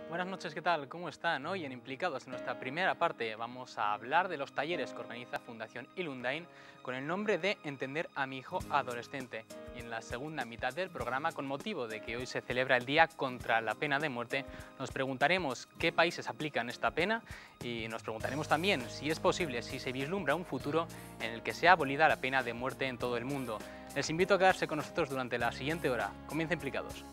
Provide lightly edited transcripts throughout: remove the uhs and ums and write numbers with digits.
Buenas noches, ¿qué tal? ¿Cómo están? Hoy en Implicados, en nuestra primera parte, vamos a hablar de los talleres que organiza Fundación Ilundain con el nombre de Entender a mi hijo adolescente. Y en la segunda mitad del programa, con motivo de que hoy se celebra el Día contra la Pena de Muerte, nos preguntaremos qué países aplican esta pena y nos preguntaremos también si es posible, si se vislumbra un futuro en el que sea abolida la pena de muerte en todo el mundo. Les invito a quedarse con nosotros durante la siguiente hora. Comienza Implicados.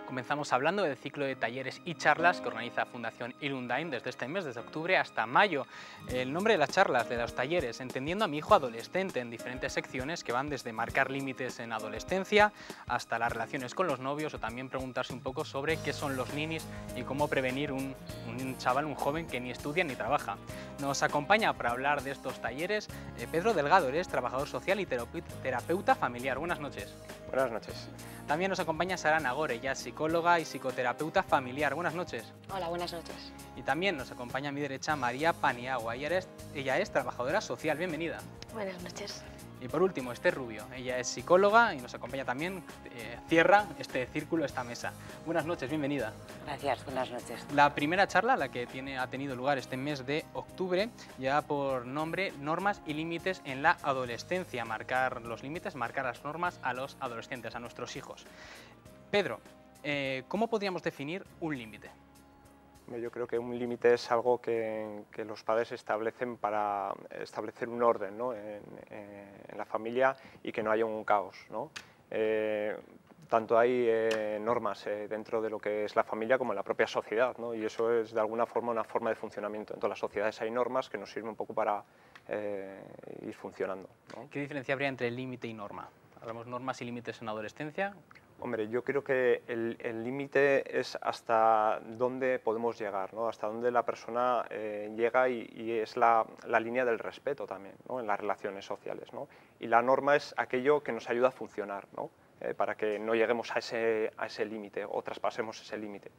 Comenzamos hablando del ciclo de talleres y charlas que organiza Fundación Ilundain desde este mes, desde octubre hasta mayo. El nombre de las charlas, de los talleres, Entendiendo a mi hijo adolescente, en diferentes secciones que van desde marcar límites en adolescencia hasta las relaciones con los novios, o también preguntarse un poco sobre qué son los ninis y cómo prevenir un chaval, un joven que ni estudia ni trabaja. Nos acompaña para hablar de estos talleres Pedro Delgado, eres trabajador social y terapeuta familiar. Buenas noches. Buenas noches. También nos acompaña Sara Nagore, ella es psicóloga y psicoterapeuta familiar. Buenas noches. Hola, buenas noches. Y también nos acompaña a mi derecha María Paniagua, ella es trabajadora social. Bienvenida. Buenas noches. Y por último, Esther Rubio, ella es psicóloga y nos acompaña también, cierra este círculo, esta mesa. Buenas noches, bienvenida. Gracias, buenas noches. La primera charla, la que ha tenido lugar este mes de octubre, lleva por nombre Normas y límites en la adolescencia, marcar los límites, marcar las normas a los adolescentes, a nuestros hijos. Pedro, ¿cómo podríamos definir un límite? Yo creo que un límite es algo que los padres establecen para establecer un orden, ¿no? en la familia y que no haya un caos, ¿no? Tanto hay normas dentro de lo que es la familia como en la propia sociedad, ¿no? Y eso es de alguna forma una forma de funcionamiento. En todas las sociedades hay normas que nos sirven un poco para ir funcionando, ¿no? ¿Qué diferencia habría entre límite y norma? Hablamos normas y límites en adolescencia. Hombre, yo creo que el límite es hasta dónde podemos llegar, ¿no? Hasta dónde la persona llega y es la línea del respeto también, ¿no? En las relaciones sociales, ¿no? Y la norma es aquello que nos ayuda a funcionar, ¿no? Para que no lleguemos a ese límite o traspasemos ese límite.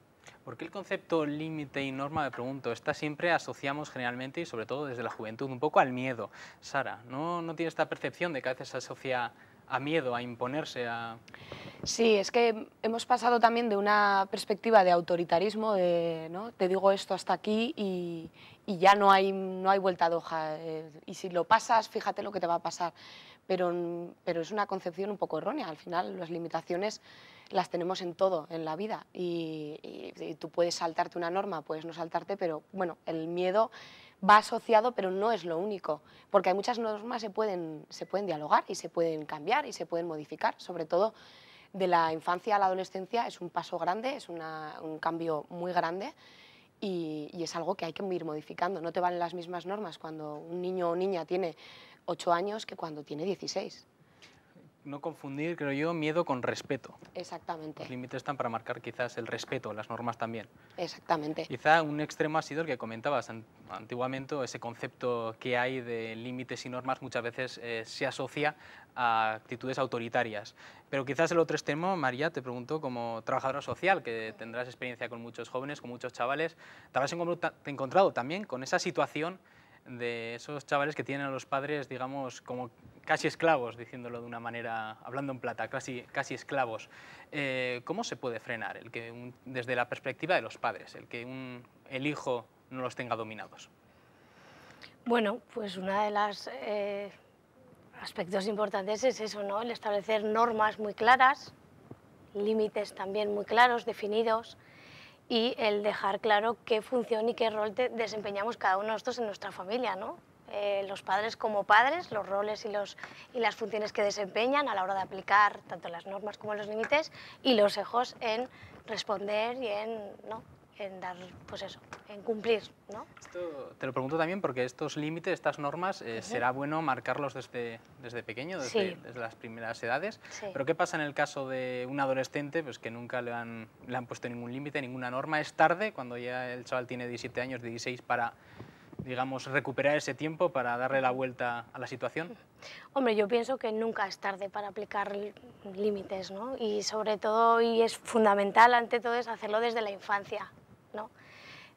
¿Por qué el concepto límite y norma, me pregunto, siempre asociamos generalmente y sobre todo desde la juventud un poco al miedo? Sara, ¿no tiene esta percepción de que a veces se asocia a miedo, a imponerse, a...? Sí, es que hemos pasado también de una perspectiva de autoritarismo, ¿no? Te digo esto hasta aquí y ya no hay vuelta de hoja. Y si lo pasas, fíjate lo que te va a pasar. Pero es una concepción un poco errónea. Al final, las limitaciones las tenemos en todo, en la vida. Y tú puedes saltarte una norma, puedes no saltarte, pero bueno, el miedo va asociado, pero no es lo único, porque hay muchas normas que se pueden dialogar y se pueden cambiar y se pueden modificar, sobre todo de la infancia a la adolescencia es un paso grande, es un cambio muy grande y es algo que hay que ir modificando. No te valen las mismas normas cuando un niño o niña tiene 8 años que cuando tiene 16. No confundir, creo yo, miedo con respeto. Exactamente. Los límites están para marcar quizás el respeto, las normas también. Exactamente. Quizá un extremo ha sido el que comentabas antiguamente, ese concepto que hay de límites y normas muchas veces se asocia a actitudes autoritarias. Pero quizás el otro extremo, María, te pregunto, como trabajadora social, que tendrás experiencia con muchos jóvenes, con muchos chavales, ¿te habrás encontrado también con esa situación de esos chavales que tienen a los padres, digamos, como casi esclavos, diciéndolo de una manera, hablando en plata, casi esclavos? ¿Cómo se puede frenar desde la perspectiva de los padres, el que el hijo no los tenga dominados? Bueno, pues una de las aspectos importantes es eso, ¿no? El establecer normas muy claras, límites también muy claros, definidos, y el dejar claro qué función y qué rol desempeñamos cada uno de nosotros en nuestra familia, ¿no? Los padres como padres, los roles y las funciones que desempeñan a la hora de aplicar tanto las normas como los límites, y los hijos en responder y en, ¿no?, dar, pues eso, en cumplir, ¿no? Esto te lo pregunto también porque estos límites, estas normas, será bueno marcarlos desde pequeño, desde las primeras edades. Sí. Pero ¿qué pasa en el caso de un adolescente pues, que nunca le han puesto ningún límite, ninguna norma? ¿Es tarde cuando ya el chaval tiene 17 años, 16, para, digamos, recuperar ese tiempo, para darle la vuelta a la situación? Hombre, yo pienso que nunca es tarde para aplicar límites, ¿no? Y sobre todo, y es fundamental ante todo, es hacerlo desde la infancia, ¿no?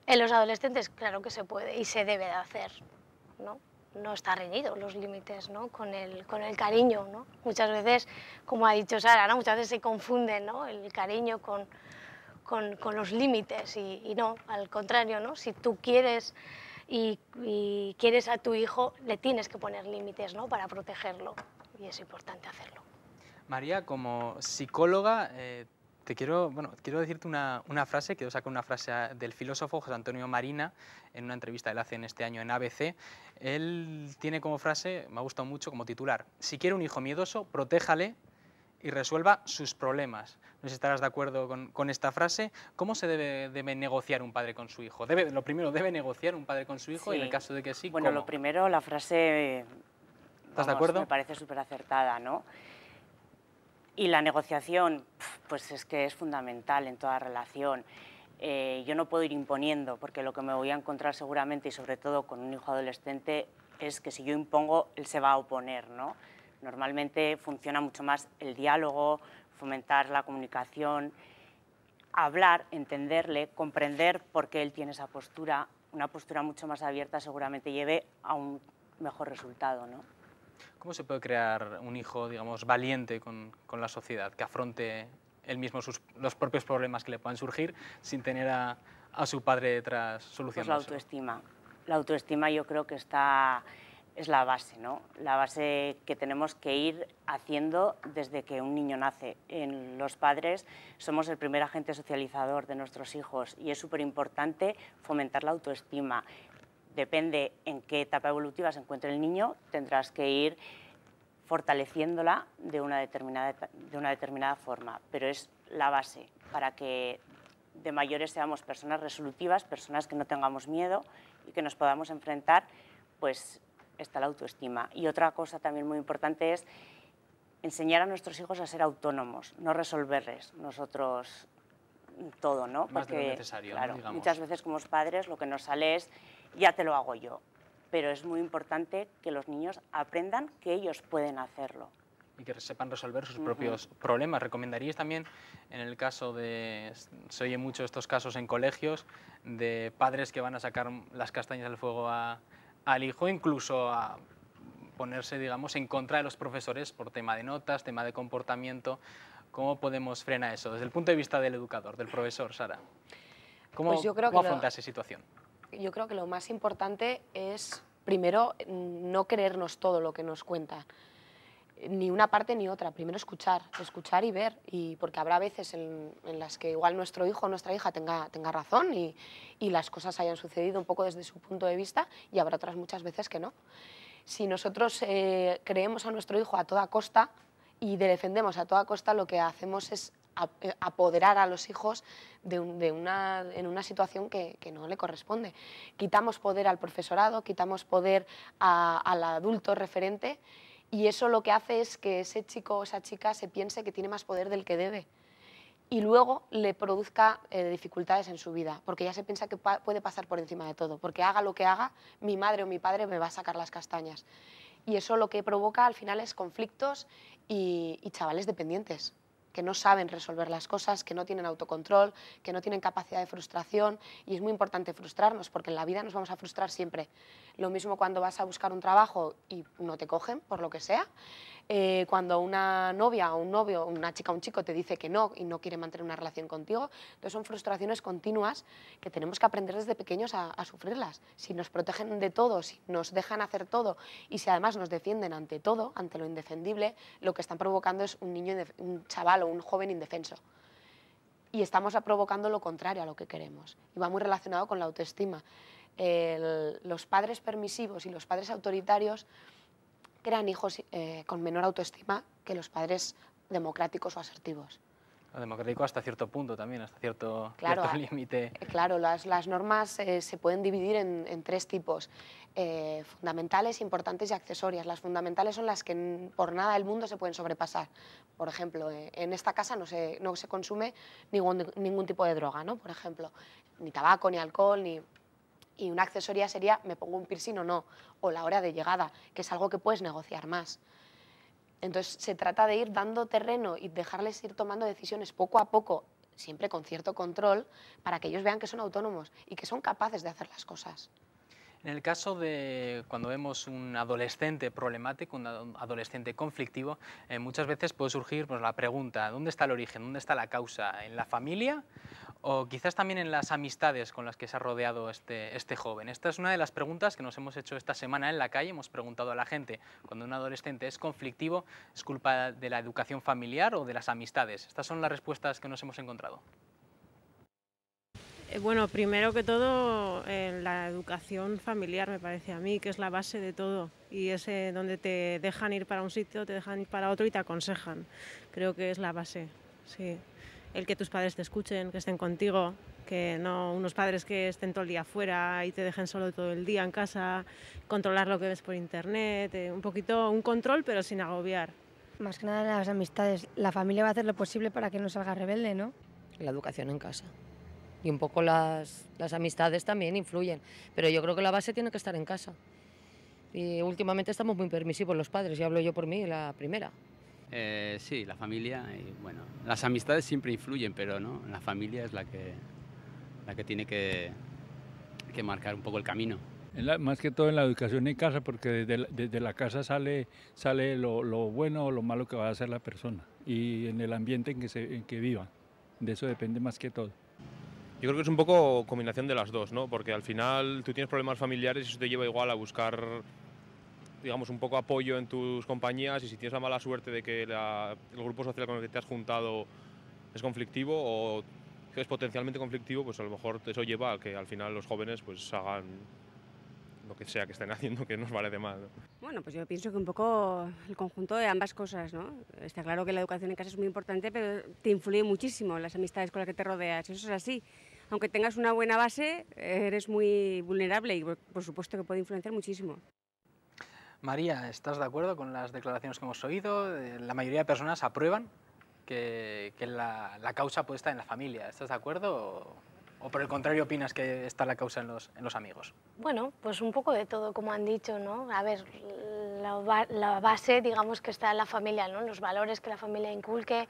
En los adolescentes, claro que se puede y se debe de hacer, ¿no? No está reñido los límites, ¿no? Con el cariño, ¿no? Muchas veces, como ha dicho Sara, ¿no? Muchas veces se confunde, ¿no? El cariño con los límites y no, al contrario, ¿no? Si tú quieres y quieres a tu hijo, le tienes que poner límites, ¿no? Para protegerlo, y es importante hacerlo. María, como psicóloga, quiero decirte una frase, quiero sacar una frase del filósofo José Antonio Marina, en una entrevista que él hace en este año en ABC. Él tiene como frase, me ha gustado mucho, como titular: si quiere un hijo miedoso, protéjale y resuelva sus problemas. No sé si estarás de acuerdo con esta frase. ¿Cómo se debe negociar un padre con su hijo? Lo primero, ¿debe negociar un padre con su hijo? Sí. Y en el caso de que sí, bueno, ¿cómo? Lo primero, la frase, ¿Estás de acuerdo? Me parece súper acertada, ¿no? Y la negociación, pues es que es fundamental en toda relación. Yo no puedo ir imponiendo, porque lo que me voy a encontrar seguramente, y sobre todo con un hijo adolescente, es que si yo impongo, él se va a oponer, ¿no? Normalmente funciona mucho más el diálogo, fomentar la comunicación, hablar, entenderle, comprender por qué él tiene esa postura. Una postura mucho más abierta seguramente lleve a un mejor resultado, ¿no? ¿Cómo se puede crear un hijo, digamos, valiente con la sociedad, que afronte él mismo los propios problemas que le puedan surgir sin tener a su padre detrás solucionándolo? Pues la autoestima. La autoestima yo creo que es la base, ¿no? La base que tenemos que ir haciendo desde que un niño nace. Los padres somos el primer agente socializador de nuestros hijos y es súper importante fomentar la autoestima. Depende en qué etapa evolutiva se encuentre el niño, tendrás que ir fortaleciéndola de una determinada forma, pero es la base para que de mayores seamos personas resolutivas, personas que no tengamos miedo y que nos podamos enfrentar, pues está la autoestima. Y otra cosa también muy importante es enseñar a nuestros hijos a ser autónomos, no resolverles nosotros todo, ¿no? Más porque de lo necesario, claro, ¿no? Digamos. Muchas veces como padres lo que nos sale es ya te lo hago yo, pero es muy importante que los niños aprendan que ellos pueden hacerlo. Y que sepan resolver sus propios problemas. ¿Recomendaríais también, en el caso de, se oye mucho estos casos en colegios, de padres que van a sacar las castañas del fuego al hijo, incluso a ponerse, digamos, en contra de los profesores por tema de notas, tema de comportamiento? ¿Cómo podemos frenar eso desde el punto de vista del educador, del profesor, Sara? ¿Cómo afrontar esa situación? Yo creo que lo más importante es, primero, no creernos todo lo que nos cuenta, ni una parte ni otra. Primero escuchar y ver, y porque habrá veces en las que igual nuestro hijo o nuestra hija tenga razón y las cosas hayan sucedido un poco desde su punto de vista, y habrá otras muchas veces que no. Si nosotros creemos a nuestro hijo a toda costa y defendemos a toda costa, lo que hacemos es apoderar a los hijos en una situación que no le corresponde. Quitamos poder al profesorado, quitamos poder al adulto referente, y eso lo que hace es que ese chico o esa chica se piense que tiene más poder del que debe, y luego le produzca dificultades en su vida, porque ya se piensa que puede pasar por encima de todo, porque haga lo que haga, mi madre o mi padre me va a sacar las castañas. Y eso lo que provoca al final es conflictos y chavales dependientes, que no saben resolver las cosas, que no tienen autocontrol, que no tienen capacidad de frustración, y es muy importante frustrarnos, porque en la vida nos vamos a frustrar siempre. Lo mismo cuando vas a buscar un trabajo y no te cogen, por lo que sea, cuando una novia o un novio, una chica o un chico te dice que no y no quiere mantener una relación contigo. Entonces son frustraciones continuas que tenemos que aprender desde pequeños a sufrirlas. Si nos protegen de todo, si nos dejan hacer todo y si además nos defienden ante todo, ante lo indefendible, lo que están provocando es un chaval o un joven indefenso. Y estamos provocando lo contrario a lo que queremos. Y va muy relacionado con la autoestima. Los padres permisivos y los padres autoritarios crean hijos con menor autoestima que los padres democráticos o asertivos. Democrático hasta cierto punto también, hasta cierto límite. Claro, las normas se pueden dividir en tres tipos, fundamentales, importantes y accesorias. Las fundamentales son las que por nada del mundo se pueden sobrepasar. Por ejemplo, en esta casa no se consume ningún tipo de droga, ¿no? Por ejemplo, ni tabaco, ni alcohol, ni... Y una accesoria sería, me pongo un piercing o no, o la hora de llegada, que es algo que puedes negociar más. Entonces, se trata de ir dando terreno y dejarles ir tomando decisiones poco a poco, siempre con cierto control, para que ellos vean que son autónomos y que son capaces de hacer las cosas. En el caso de cuando vemos un adolescente problemático, un adolescente conflictivo, muchas veces puede surgir pues, la pregunta, ¿dónde está el origen? ¿Dónde está la causa? ¿En la familia? O quizás también en las amistades con las que se ha rodeado este joven. Esta es una de las preguntas que nos hemos hecho esta semana en la calle. Hemos preguntado a la gente, cuando un adolescente es conflictivo, ¿es culpa de la educación familiar o de las amistades? Estas son las respuestas que nos hemos encontrado. Bueno, primero que todo, la educación familiar me parece a mí que es la base de todo y es donde te dejan ir para un sitio, te dejan ir para otro y te aconsejan. Creo que es la base, sí. El que tus padres te escuchen, que estén contigo, que no unos padres que estén todo el día afuera y te dejen solo todo el día en casa, controlar lo que ves por internet, un poquito un control pero sin agobiar. Más que nada las amistades, la familia va a hacer lo posible para que no salga rebelde, ¿no? La educación en casa. Y un poco las amistades también influyen, pero yo creo que la base tiene que estar en casa. Y últimamente estamos muy permisivos los padres, y hablo yo por mí, la primera. Sí, la familia, y bueno, las amistades siempre influyen, pero ¿no? La familia es la que tiene que marcar un poco el camino. Más que todo en la educación en casa, porque desde la casa sale lo bueno o lo malo que va a hacer la persona, y en el ambiente en que viva. De eso depende más que todo. Yo creo que es un poco combinación de las dos, ¿no? Porque al final tú tienes problemas familiares y eso te lleva igual a buscar, digamos, un poco apoyo en tus compañías, y si tienes la mala suerte de que el grupo social con el que te has juntado es conflictivo o que es potencialmente conflictivo, pues a lo mejor eso lleva a que al final los jóvenes pues hagan lo que sea que estén haciendo, que nos parece mal, ¿no? Bueno, pues yo pienso que un poco el conjunto de ambas cosas, ¿no? Está claro que la educación en casa es muy importante, pero te influye muchísimo las amistades con las que te rodeas, eso es así. Aunque tengas una buena base, eres muy vulnerable y por supuesto que puede influenciar muchísimo. María, ¿estás de acuerdo con las declaraciones que hemos oído? La mayoría de personas aprueban que la causa puede estar en la familia. ¿Estás de acuerdo o por el contrario opinas que está la causa en los amigos? Bueno, pues un poco de todo, como han dicho, ¿no? A ver, la base, digamos, que está en la familia, ¿no? Los valores que la familia inculque.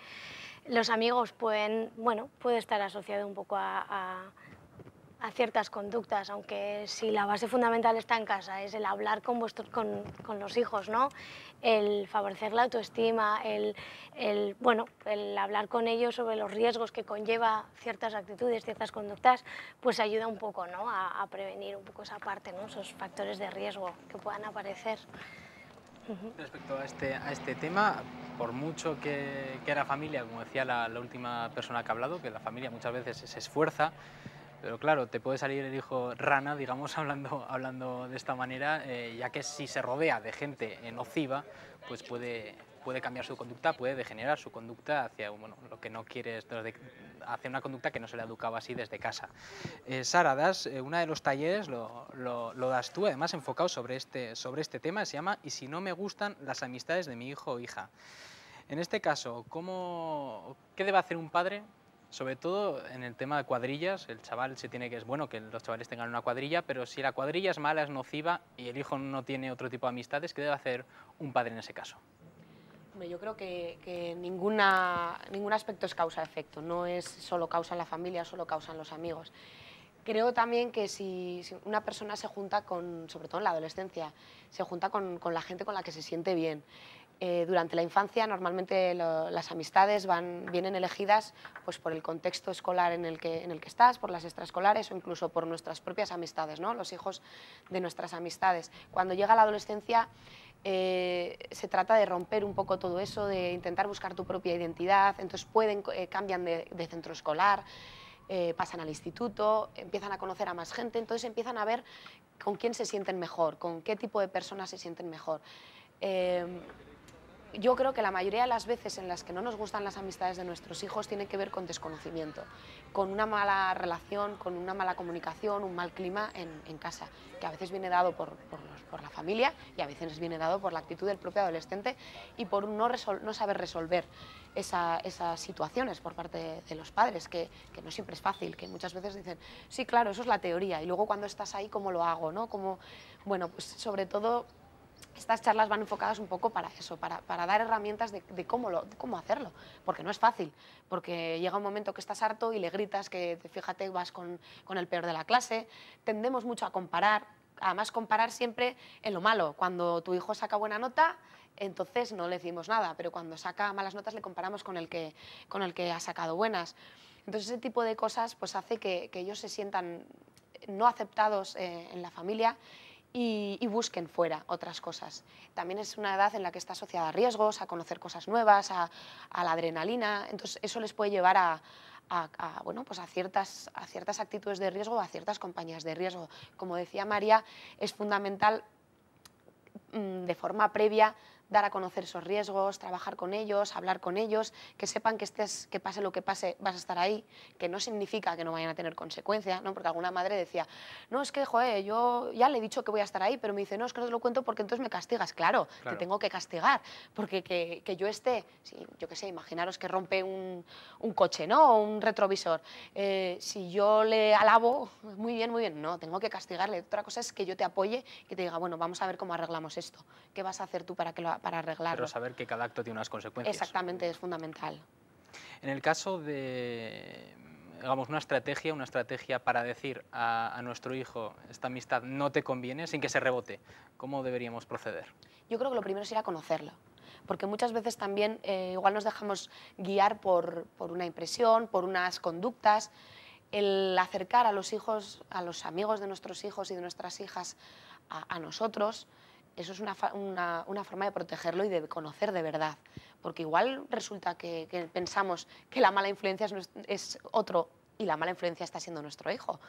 Los amigos pueden, bueno, puede estar asociado un poco a ciertas conductas, aunque si la base fundamental está en casa, es el hablar con los hijos, ¿no? El favorecer la autoestima, el hablar con ellos sobre los riesgos que conlleva ciertas actitudes, ciertas conductas, pues ayuda un poco, ¿no? a prevenir un poco esa parte, ¿no? Esos factores de riesgo que puedan aparecer. Respecto a este tema, por mucho que la familia, como decía la última persona que ha hablado, que la familia muchas veces se esfuerza, pero claro, te puede salir el hijo rana, digamos, hablando de esta manera, ya que si se rodea de gente nociva, pues puede cambiar su conducta, puede degenerar su conducta hacia lo que no quiere, hacia una conducta que no se le ha educado así desde casa. Sara, das uno de los talleres, lo das tú, además enfocado sobre este tema, se llama "Y si no me gustan las amistades de mi hijo o hija". En este caso, ¿qué debe hacer un padre? Sobre todo en el tema de cuadrillas, el chaval es bueno que los chavales tengan una cuadrilla, pero si la cuadrilla es mala, es nociva y el hijo no tiene otro tipo de amistades, ¿qué debe hacer un padre en ese caso? Yo creo que ningún aspecto es causa-efecto, no es solo causa en la familia, solo causa en los amigos. Creo también que si una persona se junta sobre todo en la adolescencia, se junta con la gente con la que se siente bien. Durante la infancia normalmente las amistades vienen elegidas pues, por el contexto escolar en el que estás, por las extraescolares o incluso por nuestras propias amistades, ¿no? Los hijos de nuestras amistades. Cuando llega la adolescencia se trata de romper un poco todo eso, de intentar buscar tu propia identidad, entonces cambian de centro escolar, pasan al instituto, empiezan a conocer a más gente, entonces empiezan a ver con quién se sienten mejor, con qué tipo de personas se sienten mejor. yo creo que la mayoría de las veces en las que no nos gustan las amistades de nuestros hijos tiene que ver con desconocimiento, con una mala relación, con una mala comunicación, un mal clima en casa, que a veces viene dado por la familia y a veces viene dado por la actitud del propio adolescente y por no saber resolver esas situaciones por parte de los padres, que no siempre es fácil, que muchas veces dicen, sí, claro, eso es la teoría, y luego cuando estás ahí, ¿cómo lo hago? ¿No? Bueno, pues sobre todo estas charlas van enfocadas un poco para eso, para dar herramientas de cómo hacerlo, porque no es fácil, porque llega un momento que estás harto y le gritas que, fíjate, vas con el peor de la clase, tendemos mucho a comparar, además comparar siempre en lo malo, cuando tu hijo saca buena nota, entonces no le decimos nada, pero cuando saca malas notas le comparamos con el que ha sacado buenas. Entonces ese tipo de cosas pues hace que ellos se sientan no aceptados en la familia y busquen fuera otras cosas. También es una edad en la que está asociada a riesgos, a conocer cosas nuevas, a la adrenalina, entonces eso les puede llevar bueno, pues a ciertas actitudes de riesgo, a ciertas compañías de riesgo. Como decía María, es fundamental de forma previa dar a conocer esos riesgos, trabajar con ellos, hablar con ellos, que sepan que pase lo que pase, vas a estar ahí, que no significa que no vayan a tener consecuencias, ¿no? Porque alguna madre decía, no, es que, joder, yo ya le he dicho que voy a estar ahí, pero me dice, no, es que no te lo cuento porque entonces me castigas. Claro, te tengo que castigar, porque que yo esté, sí, yo qué sé, imaginaros que rompe un coche, ¿no? O un retrovisor. Si yo le alabo, muy bien, no, tengo que castigarle. Otra cosa es que yo te apoye, que te diga, bueno, vamos a ver cómo arreglamos esto. ¿Qué vas a hacer tú para arreglarlo? Pero saber que cada acto tiene unas consecuencias. Exactamente, es fundamental. En el caso de, digamos, una estrategia para decir a nuestro hijo, esta amistad no te conviene, sin que se rebote, ¿cómo deberíamos proceder? Yo creo que lo primero es ir a conocerlo, porque muchas veces también igual nos dejamos guiar por una impresión, por unas conductas. El acercar a los hijos, a los amigos de nuestros hijos y de nuestras hijas a nosotros, eso es una forma de protegerlo y de conocer de verdad, porque igual resulta que pensamos que la mala influencia es otro y la mala influencia está siendo nuestro hijo.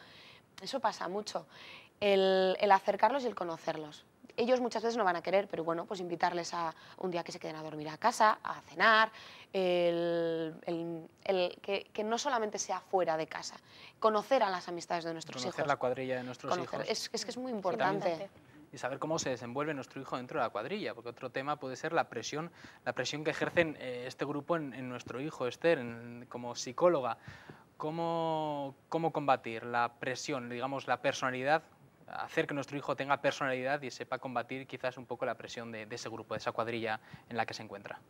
Eso pasa mucho, el acercarlos y el conocerlos. Ellos muchas veces no van a querer, pero bueno, pues invitarles a un día que se queden a dormir a casa, a cenar, que no solamente sea fuera de casa, conocer a las amistades de nuestros hijos. Conocer la cuadrilla de nuestros hijos. Es que es muy importante. Y saber cómo se desenvuelve nuestro hijo dentro de la cuadrilla, porque otro tema puede ser la presión que ejercen este grupo en nuestro hijo. Esther, como psicóloga, ¿cómo combatir la presión, digamos, la personalidad, hacer que nuestro hijo tenga personalidad y sepa combatir quizás un poco la presión de ese grupo, de esa cuadrilla en la que se encuentra?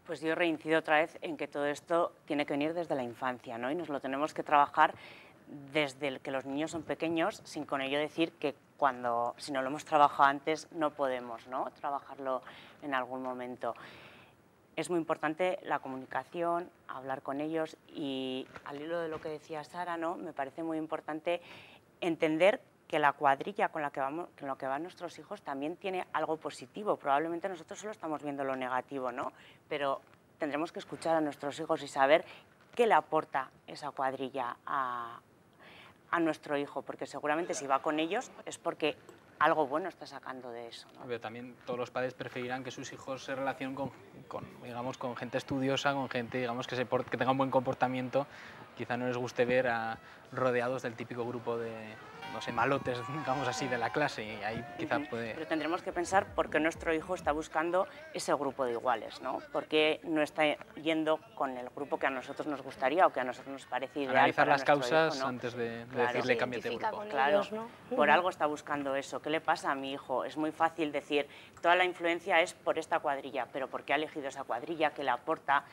Pues yo reincido otra vez en que todo esto tiene que venir desde la infancia, ¿no? Y nos lo tenemos que trabajar desde que los niños son pequeños, sin con ello decir que si no lo hemos trabajado antes no podemos, ¿no?, trabajarlo en algún momento. Es muy importante la comunicación, hablar con ellos y al hilo de lo que decía Sara, ¿no?, me parece muy importante entender que la cuadrilla con la que van nuestros hijos también tiene algo positivo. Probablemente nosotros solo estamos viendo lo negativo, ¿no?, pero tendremos que escuchar a nuestros hijos y saber qué le aporta esa cuadrilla a nuestro hijo, porque seguramente si va con ellos es porque algo bueno está sacando de eso, ¿no? Pero también todos los padres preferirán que sus hijos se relacionen con gente estudiosa, con gente, digamos, que tenga un buen comportamiento. Quizá no les guste ver rodeados del típico grupo de, no sé, malotes, digamos así, de la clase, y ahí quizá puede... Pero tendremos que pensar por qué nuestro hijo está buscando ese grupo de iguales, ¿no? ¿Por qué no está yendo con el grupo que a nosotros nos gustaría o que a nosotros nos parece ideal? Analizar las causas hijo, ¿no? antes de decirle cámbiate de grupo. Claro, por algo está buscando eso. ¿Qué le pasa a mi hijo? Es muy fácil decir, toda la influencia es por esta cuadrilla, pero ¿por qué ha elegido esa cuadrilla? ¿Qué le aporta?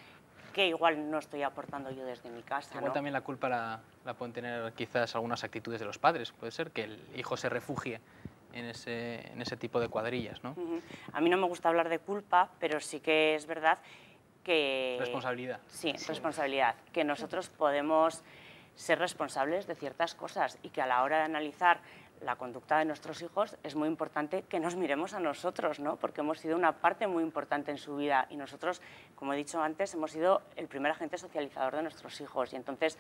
Que igual no estoy aportando yo desde mi casa, igual, ¿no? También la culpa la pueden tener quizás algunas actitudes de los padres. Puede ser que el hijo se refugie en ese tipo de cuadrillas, ¿no? A mí no me gusta hablar de culpa, pero sí que es verdad que... Responsabilidad. Sí, responsabilidad. Que nosotros podemos ser responsables de ciertas cosas y que a la hora de analizar la conducta de nuestros hijos es muy importante que nos miremos a nosotros, ¿no?, porque hemos sido una parte muy importante en su vida y nosotros, como he dicho antes, hemos sido el primer agente socializador de nuestros hijos y entonces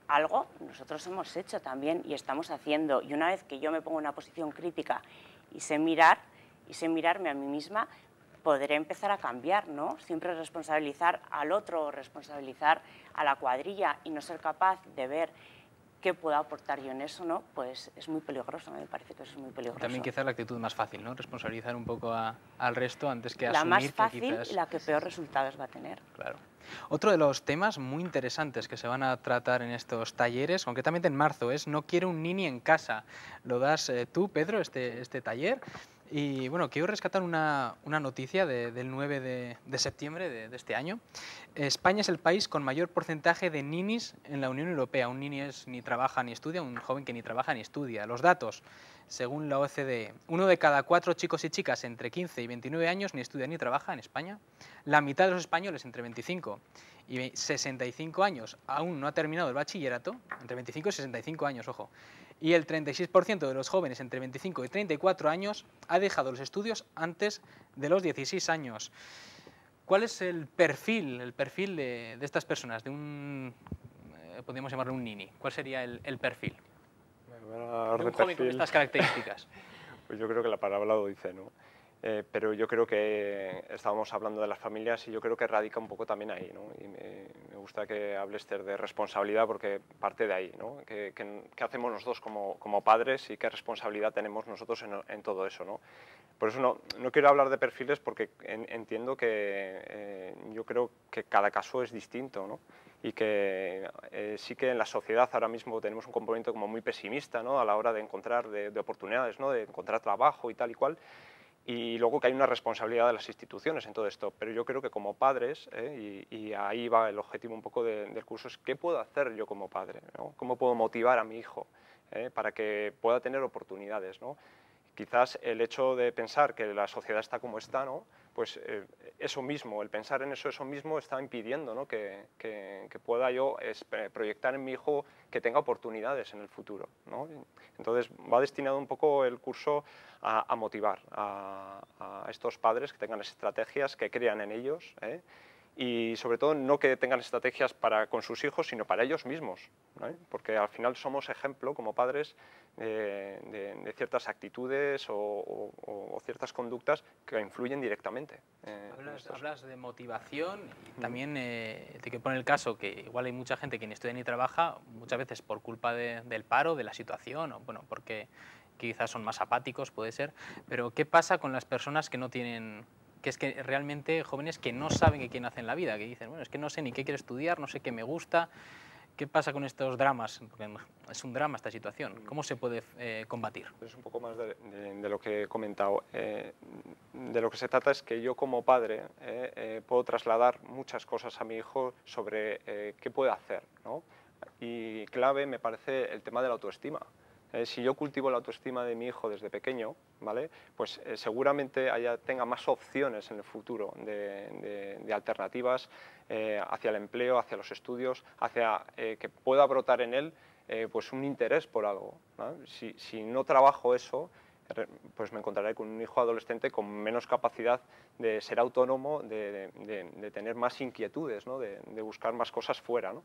algo nosotros hemos hecho también y estamos haciendo, y una vez que yo me pongo en una posición crítica y sé mirarme a mí misma, podré empezar a cambiar, ¿no? Siempre responsabilizar al otro, responsabilizar a la cuadrilla y no ser capaz de ver qué puedo aportar yo en eso, ¿no? Pues es muy peligroso, me parece que eso es muy peligroso. También quizás la actitud más fácil, ¿no? Responsabilizar un poco al resto antes que la asumir más fácil que quizás... y la que peor resultados va a tener. Claro. Otro de los temas muy interesantes que se van a tratar en estos talleres, concretamente en marzo, es No quiero un nini en casa. Lo das tú, Pedro, este taller. Y bueno, quiero rescatar una noticia del 9 de septiembre de este año. España es el país con mayor porcentaje de ninis en la Unión Europea. Un nini es ni trabaja ni estudia, un joven que ni trabaja ni estudia. Los datos, según la OCDE, 1 de cada 4 chicos y chicas entre 15 y 29 años ni estudia ni trabaja en España. La mitad de los españoles entre 25 y 65 años aún no ha terminado el bachillerato, entre 25 y 65 años, ojo. Y el 36% de los jóvenes entre 25 y 34 años ha dejado los estudios antes de los 16 años. ¿Cuál es el perfil de estas personas, de un, podríamos llamarlo un nini? ¿Cuál sería el perfil de un joven con estas características? Pues yo creo que la palabra lo dice, ¿no? Pero yo creo que estábamos hablando de las familias y yo creo que radica un poco también ahí, ¿no? Y me gusta que hables, Esther, de responsabilidad porque parte de ahí, ¿no? ¿Qué hacemos nosotros como padres y qué responsabilidad tenemos nosotros en todo eso, ¿no? Por eso no quiero hablar de perfiles porque entiendo que yo creo que cada caso es distinto, ¿no? Y que sí que en la sociedad ahora mismo tenemos un componente como muy pesimista, ¿no? A la hora de encontrar de oportunidades, ¿no? De encontrar trabajo y tal y cual. Y luego que hay una responsabilidad de las instituciones en todo esto, pero yo creo que como padres, y ahí va el objetivo un poco del curso, es qué puedo hacer yo como padre, ¿no? Cómo puedo motivar a mi hijo para que pueda tener oportunidades, ¿no? Quizás el hecho de pensar que la sociedad está como está, ¿no? Pues eso mismo, el pensar en eso mismo está impidiendo, ¿no? que pueda yo proyectar en mi hijo que tenga oportunidades en el futuro, ¿no? Entonces va destinado un poco el curso a motivar a estos padres que tengan estrategias, que crean en ellos, y sobre todo no que tengan estrategias con sus hijos, sino para ellos mismos, ¿no? Porque al final somos ejemplo como padres de ciertas actitudes o ciertas conductas que influyen directamente. Hablas de motivación y también de que pone el caso que igual hay mucha gente que ni estudia ni trabaja, muchas veces por culpa del paro, de la situación, o bueno, porque quizás son más apáticos, puede ser, pero ¿qué pasa con las personas que no tienen, que es que realmente jóvenes que no saben qué quieren hacer en la vida, que dicen, bueno, es que no sé ni qué quiero estudiar, no sé qué me gusta? ¿Qué pasa con estos dramas? Porque es un drama esta situación. ¿Cómo se puede combatir? Es un poco más de lo que he comentado. De lo que se trata es que yo como padre puedo trasladar muchas cosas a mi hijo sobre qué puede hacer, ¿no? Y clave me parece el tema de la autoestima. Si yo cultivo la autoestima de mi hijo desde pequeño, ¿vale? Pues seguramente tenga más opciones en el futuro de alternativas hacia el empleo, hacia los estudios, hacia que pueda brotar en él pues un interés por algo, ¿no? Si no trabajo eso, pues me encontraré con un hijo adolescente con menos capacidad de ser autónomo, de tener más inquietudes, ¿no? de buscar más cosas fuera, ¿no?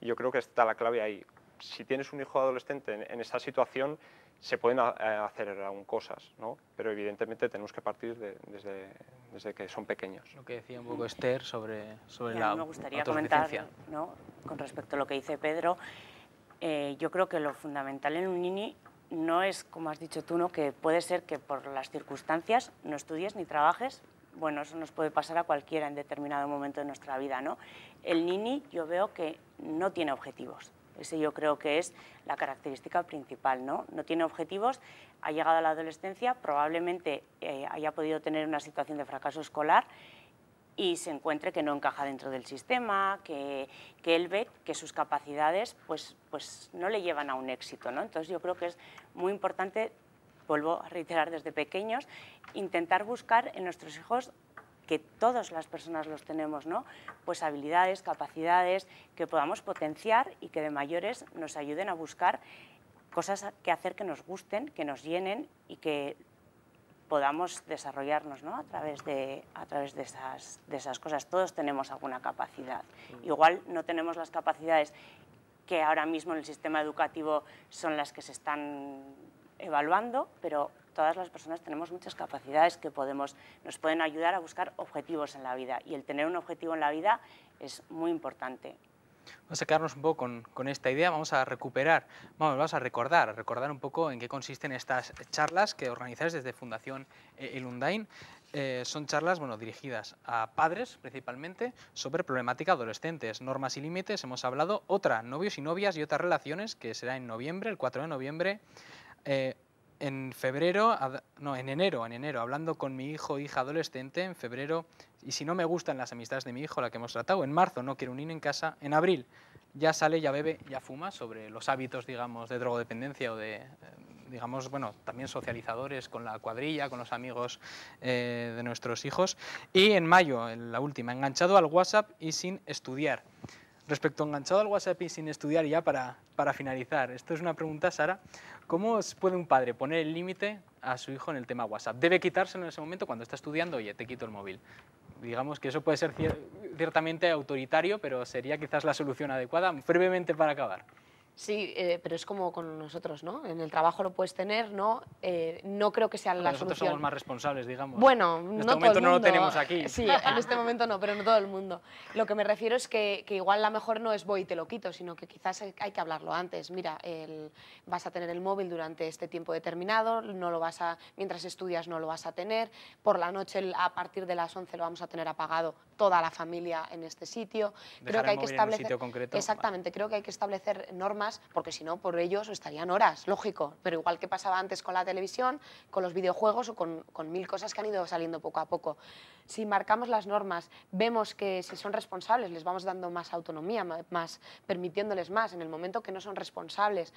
Y yo creo que está la clave ahí. Si tienes un hijo adolescente en esta situación, se pueden hacer aún cosas, ¿no? Pero evidentemente tenemos que partir desde que son pequeños. Lo que decía un poco Esther sobre la me gustaría comentar, ¿no? Con respecto a lo que dice Pedro, yo creo que lo fundamental en un nini no es, como has dicho tú, ¿no? Que puede ser que por las circunstancias no estudies ni trabajes. Bueno, eso nos puede pasar a cualquiera en determinado momento de nuestra vida, ¿no? El nini yo veo que no tiene objetivos. Ese yo creo que es la característica principal, ¿no? No tiene objetivos, ha llegado a la adolescencia, probablemente haya podido tener una situación de fracaso escolar y se encuentre que no encaja dentro del sistema, que él ve que sus capacidades pues no le llevan a un éxito, ¿no? Entonces yo creo que es muy importante, vuelvo a reiterar desde pequeños, intentar buscar en nuestros hijos, que todas las personas los tenemos, ¿no? Pues habilidades, capacidades que podamos potenciar y que de mayores nos ayuden a buscar cosas que hacer que nos gusten, que nos llenen y que podamos desarrollarnos, ¿no? a través de esas cosas. Todos tenemos alguna capacidad. Igual no tenemos las capacidades que ahora mismo en el sistema educativo son las que se están evaluando, pero todas las personas tenemos muchas capacidades que nos pueden ayudar a buscar objetivos en la vida, y el tener un objetivo en la vida es muy importante. Vamos a quedarnos un poco con esta idea, vamos a recordar un poco en qué consisten estas charlas que organizáis desde Fundación Elundain. Son charlas dirigidas a padres principalmente sobre problemática adolescentes, normas y límites, hemos hablado, otra, novios y novias y otras relaciones, que será en noviembre, el 4 de noviembre, en enero, hablando con mi hijo o hija adolescente, en febrero, y si no me gustan las amistades de mi hijo, la que hemos tratado, en marzo, no quiero un niño en casa, en abril, ya sale, ya bebe, ya fuma, sobre los hábitos, digamos, de drogodependencia o de, digamos, también socializadores con la cuadrilla, con los amigos de nuestros hijos, y en mayo, la última, enganchado al WhatsApp y sin estudiar. Respecto a enganchado al WhatsApp y sin estudiar, ya para finalizar, esto es una pregunta, Sara, ¿cómo puede un padre poner el límite a su hijo en el tema WhatsApp? ¿Debe quitárselo en ese momento cuando está estudiando? Oye, te quito el móvil. Digamos que eso puede ser ciertamente autoritario, pero sería quizás la solución adecuada. Brevemente para acabar. Sí, pero es como con nosotros, ¿no? En el trabajo lo puedes tener, ¿no? No creo que sea la solución. Nosotros somos más responsables, digamos. Bueno, en este momento no lo tenemos aquí. Sí, en este momento no, pero no todo el mundo. Lo que me refiero es que igual la mejor no es voy y te lo quito, sino que quizás hay que hablarlo antes. Mira, vas a tener el móvil durante este tiempo determinado, mientras estudias no lo vas a tener, por la noche a partir de las 11 lo vamos a tener apagado toda la familia en este sitio. Creo que hay que establecer, en un sitio concreto. Exactamente, creo que hay que establecer normas, porque si no, por ellos estarían horas, lógico, pero igual que pasaba antes con la televisión, con los videojuegos o con mil cosas que han ido saliendo poco a poco. Si marcamos las normas, vemos que si son responsables les vamos dando más autonomía, permitiéndoles más, en el momento que no son responsables,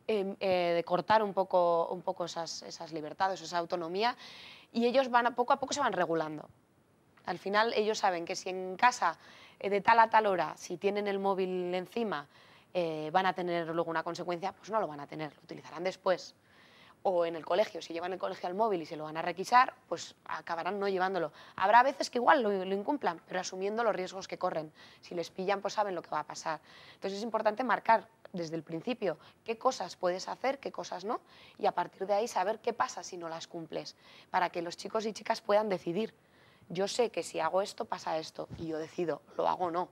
de cortar un poco esas libertades, esa autonomía, y ellos poco a poco se van regulando. Al final ellos saben que si en casa de tal a tal hora, si tienen el móvil encima, van a tener luego una consecuencia, pues no lo van a tener, lo utilizarán después. O en el colegio, si llevan el colegio al móvil y se lo van a requisar, pues acabarán no llevándolo. Habrá veces que igual lo incumplan, pero asumiendo los riesgos que corren. Si les pillan, pues saben lo que va a pasar. Entonces es importante marcar desde el principio qué cosas puedes hacer, qué cosas no, y a partir de ahí saber qué pasa si no las cumples, para que los chicos y chicas puedan decidir. Yo sé que si hago esto, pasa esto, y yo decido, lo hago o no.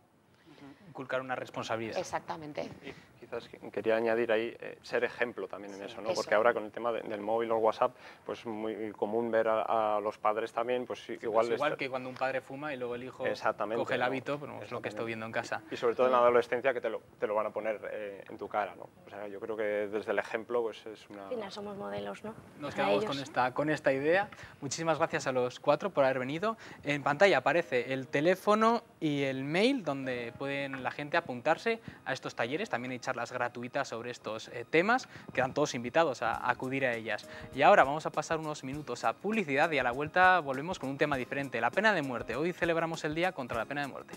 Inculcar una responsabilidad. Exactamente. Y quizás quería añadir ahí ser ejemplo también en eso, ¿no? Porque ahora con el tema del móvil o el WhatsApp, pues es muy común ver a los padres también, pues igual... Es igual que cuando un padre fuma y luego el hijo coge el hábito, pues es lo que estoy viendo en casa. Y sobre todo en la adolescencia, que te lo van a poner en tu cara, ¿no? O sea, yo creo que desde el ejemplo pues es una... Al final somos modelos, ¿no? Nos quedamos con esta idea. Muchísimas gracias a los cuatro por haber venido. En pantalla aparece el teléfono y el mail donde pueden la gente apuntarse a estos talleres. También hay charlas gratuitas sobre estos temas. Quedan todos invitados a acudir a ellas. Y ahora vamos a pasar unos minutos a publicidad y a la vuelta volvemos con un tema diferente, la pena de muerte. Hoy celebramos el Día contra la Pena de Muerte.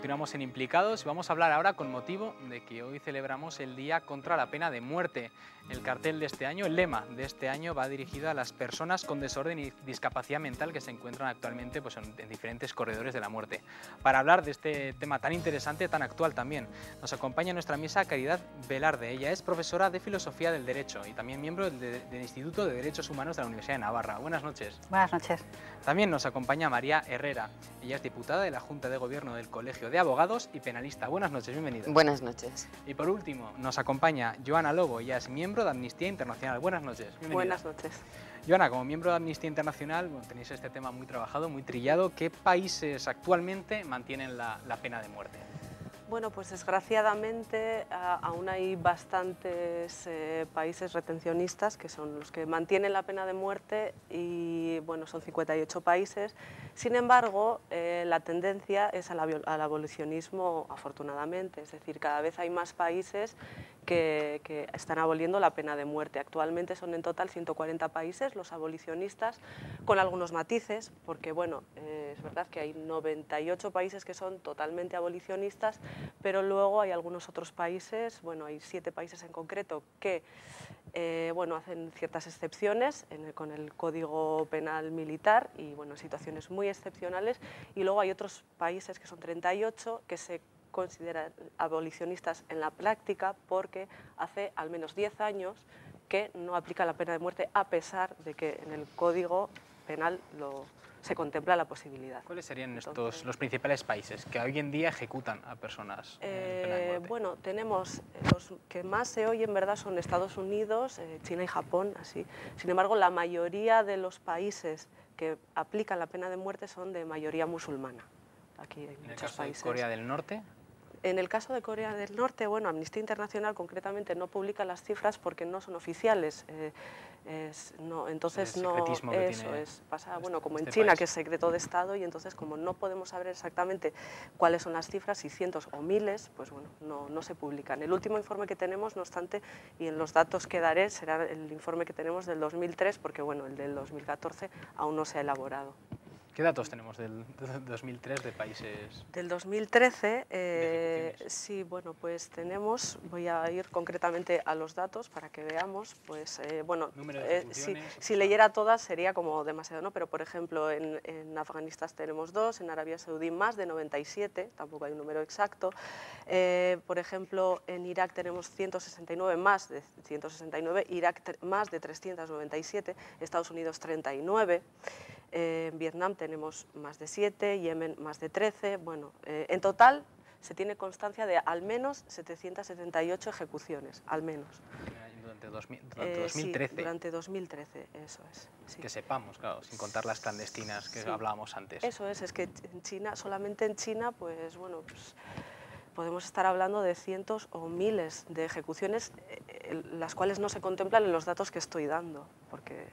Continuamos en Implicados y vamos a hablar ahora con motivo de que hoy celebramos el Día contra la Pena de Muerte. El cartel de este año, el lema de este año va dirigido a las personas con desorden y discapacidad mental que se encuentran actualmente pues, en diferentes corredores de la muerte. Para hablar de este tema tan interesante, tan actual también, nos acompaña en nuestra mesa Caridad Velarde. Ella es profesora de Filosofía del Derecho y también miembro del Instituto de Derechos Humanos de la Universidad de Navarra. Buenas noches. Buenas noches. También nos acompaña María Herrera. Ella es diputada de la Junta de Gobierno del Colegio de Abogados y penalista. Buenas noches, bienvenida. Buenas noches. Y por último, nos acompaña Joana Lobo. Ella es miembro de Amnistía Internacional. Buenas noches, bienvenida. Buenas noches. Joana, como miembro de Amnistía Internacional, tenéis este tema muy trabajado, muy trillado. ¿Qué países actualmente mantienen la pena de muerte? Bueno, pues desgraciadamente aún hay bastantes países retencionistas que son los que mantienen la pena de muerte y bueno, son 58 países. Sin embargo, la tendencia es al abolicionismo, afortunadamente, es decir, cada vez hay más países que están aboliendo la pena de muerte. Actualmente son en total 140 países los abolicionistas, con algunos matices, porque bueno, es verdad que hay 98 países que son totalmente abolicionistas, pero luego hay algunos otros países, bueno, hay 7 países en concreto que bueno, hacen ciertas excepciones con el Código Penal Militar y bueno, situaciones muy excepcionales, y luego hay otros países que son 38 que se consideran abolicionistas en la práctica porque hace al menos 10 años que no aplica la pena de muerte, a pesar de que en el Código Penal se contempla la posibilidad. ¿Cuáles serían los principales países que hoy en día ejecutan a personas en pena de muerte? Bueno, tenemos los que más se oyen, ¿verdad?, son Estados Unidos, China y Japón, así. Sin embargo, la mayoría de los países que aplican la pena de muerte son de mayoría musulmana. Aquí hay ¿En el muchos caso países. de Corea del Norte? En el caso de Corea del Norte, bueno, Amnistía Internacional concretamente no publica las cifras porque no son oficiales. Entonces no, eso es, pasa bueno, como en China, que es secreto de Estado, y entonces como no podemos saber exactamente cuáles son las cifras, si cientos o miles, pues bueno, no se publican. El último informe que tenemos, no obstante, y en los datos que daré, será el informe que tenemos del 2003, porque bueno, el del 2014 aún no se ha elaborado. ¿Qué datos tenemos del 2003 de países? Del 2013, sí, bueno, pues tenemos, voy a ir concretamente a los datos para que veamos, pues bueno, si leyera todas sería como demasiado, ¿no? Pero por ejemplo, en Afganistán tenemos 2, en Arabia Saudí más de 97, tampoco hay un número exacto. Por ejemplo, en Irak tenemos 169, más de 169, Irak más de 397, Estados Unidos 39. En Vietnam tenemos más de 7, Yemen más de 13. Bueno, en total se tiene constancia de al menos 778 ejecuciones, al menos. Durante 2013. Sí, durante 2013, eso es. Sí. Que sepamos, claro, sin contar las clandestinas que hablábamos antes. Eso es que en China, solamente en China, pues bueno, pues podemos estar hablando de cientos o miles de ejecuciones, las cuales no se contemplan en los datos que estoy dando, porque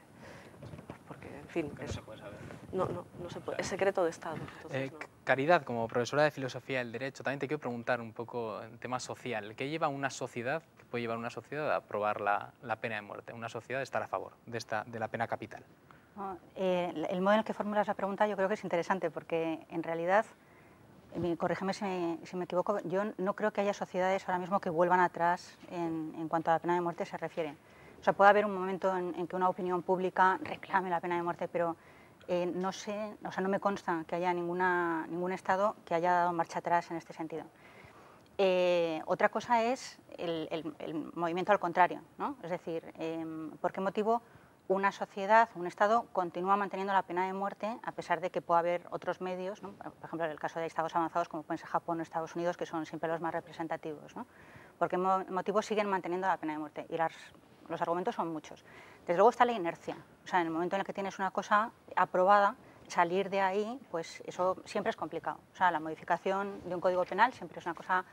en fin, no se puede saber. No se puede, es secreto de Estado. Entonces, Caridad, como profesora de Filosofía del Derecho, también te quiero preguntar un poco en tema social. ¿Qué lleva una sociedad, qué puede llevar una sociedad a aprobar la pena de muerte? Una sociedad a estar a favor de la pena capital. El modo en el que formulas la pregunta yo creo que es interesante, porque en realidad, corrígeme si me equivoco, yo no creo que haya sociedades ahora mismo que vuelvan atrás en cuanto a la pena de muerte se refiere. O sea, puede haber un momento en que una opinión pública reclame la pena de muerte, pero no sé, o sea, no me consta que haya ningún Estado que haya dado marcha atrás en este sentido. Otra cosa es el movimiento al contrario, ¿no? Es decir, ¿por qué motivo una sociedad, un Estado, continúa manteniendo la pena de muerte a pesar de que pueda haber otros medios, ¿no? Por ejemplo, en el caso de Estados avanzados como pueden ser Japón o Estados Unidos, que son siempre los más representativos, ¿no? ¿Por qué motivo siguen manteniendo la pena de muerte? Y los argumentos son muchos. Desde luego está la inercia. O sea, en el momento en el que tienes una cosa aprobada, salir de ahí, pues eso siempre es complicado. O sea, la modificación de un código penal siempre es una cosa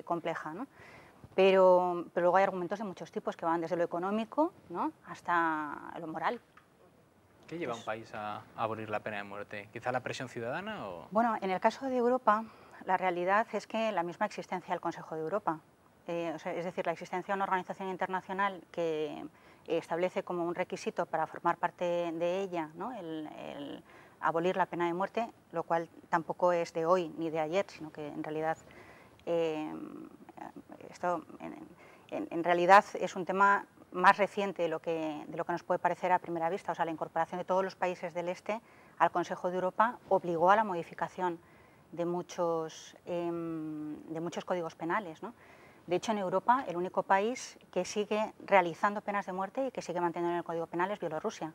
compleja, ¿no? Pero luego hay argumentos de muchos tipos que van desde lo económico, ¿no?, hasta lo moral. ¿Qué lleva a un país a abolir la pena de muerte? ¿Quizá la presión ciudadana? O... Bueno, en el caso de Europa, la realidad es que la misma existencia del Consejo de Europa, o sea, es decir, la existencia de una organización internacional que establece como un requisito para formar parte de ella, ¿no?, el abolir la pena de muerte, lo cual tampoco es de hoy ni de ayer, sino que en realidad esto en realidad es un tema más reciente de lo que nos puede parecer a primera vista. O sea, la incorporación de todos los países del Este al Consejo de Europa obligó a la modificación de muchos códigos penales, ¿no? De hecho, en Europa, el único país que sigue realizando penas de muerte y que sigue manteniendo en el Código Penal es Bielorrusia.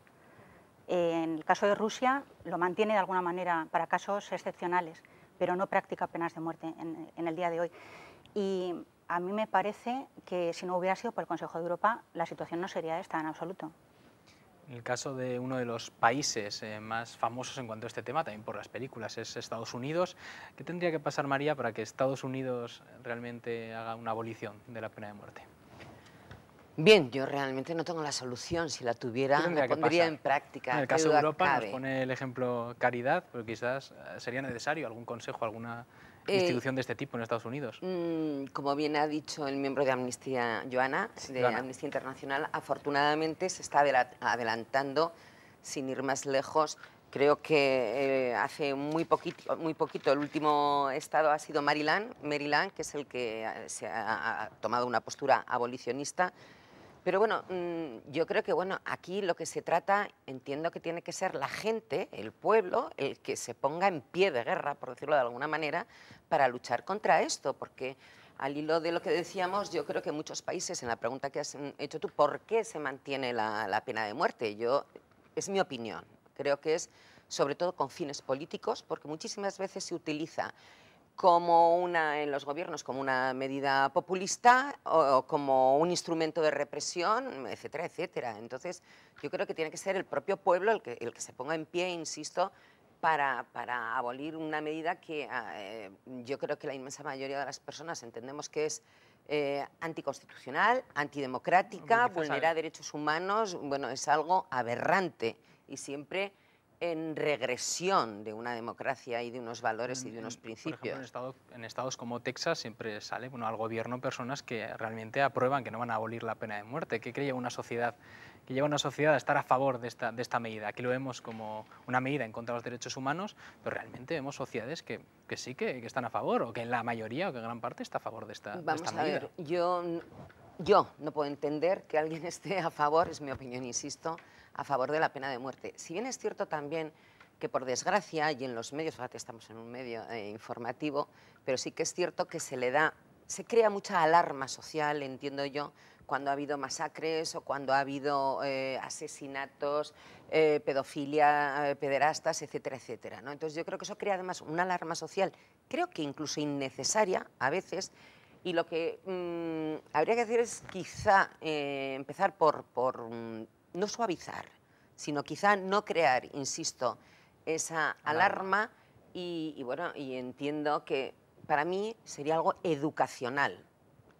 En el caso de Rusia, lo mantiene de alguna manera para casos excepcionales, pero no practica penas de muerte en el día de hoy. Y a mí me parece que si no hubiera sido por el Consejo de Europa, la situación no sería esta en absoluto. En el caso de uno de los países más famosos en cuanto a este tema, también por las películas, es Estados Unidos. ¿Qué tendría que pasar, María, para que Estados Unidos realmente haga una abolición de la pena de muerte? Bien, yo realmente no tengo la solución. Si la tuviera, la pondría en práctica. En el caso de Europa nos pone el ejemplo Caridad, pero quizás sería necesario algún consejo, alguna institución de este tipo en Estados Unidos. Como bien ha dicho el miembro de Amnistía, Joana, de Amnistía Internacional, afortunadamente se está adelantando, sin ir más lejos. Creo que hace muy poquito, el último estado ha sido Maryland, que es el que se ha tomado una postura abolicionista. Pero bueno, yo creo que aquí lo que se trata, entiendo que tiene que ser la gente, el pueblo, el que se ponga en pie de guerra, por decirlo de alguna manera, para luchar contra esto, porque al hilo de lo que decíamos, yo creo que muchos países, en la pregunta que has hecho tú, ¿por qué se mantiene la pena de muerte? Es mi opinión, creo que es sobre todo con fines políticos, porque muchísimas veces se utiliza en los gobiernos como una medida populista o como un instrumento de represión, etcétera, etcétera. Entonces, yo creo que tiene que ser el propio pueblo el que se ponga en pie, insisto, para abolir una medida que yo creo que la inmensa mayoría de las personas entendemos que es anticonstitucional, antidemocrática, vulnera derechos humanos, es algo aberrante y siempre en regresión de una democracia y de unos valores y de unos principios. Por ejemplo, en estados como Texas siempre sale al gobierno personas que realmente aprueban que no van a abolir la pena de muerte, que lleva una sociedad a estar a favor de esta medida. Aquí lo vemos como una medida en contra de los derechos humanos, pero realmente vemos sociedades que sí que están a favor, o que en la mayoría o que en gran parte está a favor de esta medida. Vamos a ver, yo no puedo entender que alguien esté a favor, es mi opinión, insisto, a favor de la pena de muerte. Si bien es cierto también que, por desgracia, y en los medios, fíjate, estamos en un medio informativo, pero sí que es cierto que se crea mucha alarma social, entiendo yo, cuando ha habido masacres o cuando ha habido asesinatos, pedofilia, pederastas, etcétera, etcétera, ¿no? Entonces yo creo que eso crea además una alarma social, creo que incluso innecesaria a veces, y lo que habría que hacer es quizá empezar por no suavizar, sino quizá no crear, insisto, esa alarma y entiendo que para mí sería algo educacional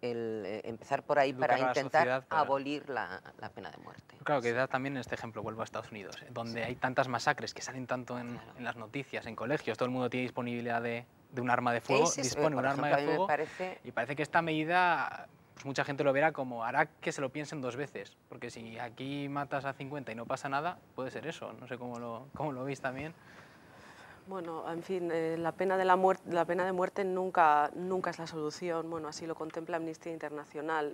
el empezar por ahí para intentar abolir la pena de muerte. Claro, que da también este ejemplo, vuelvo a Estados Unidos, donde hay tantas masacres que salen tanto en las noticias, en colegios, todo el mundo tiene disponibilidad de un arma de fuego, dispone un arma de fuego, y parece que esta medida, pues mucha gente lo verá como hará que se lo piensen dos veces, porque si aquí matas a 50 y no pasa nada, puede ser eso, no sé cómo lo veis también. Bueno, en fin, la pena de muerte nunca es la solución. Bueno, así lo contempla Amnistía Internacional.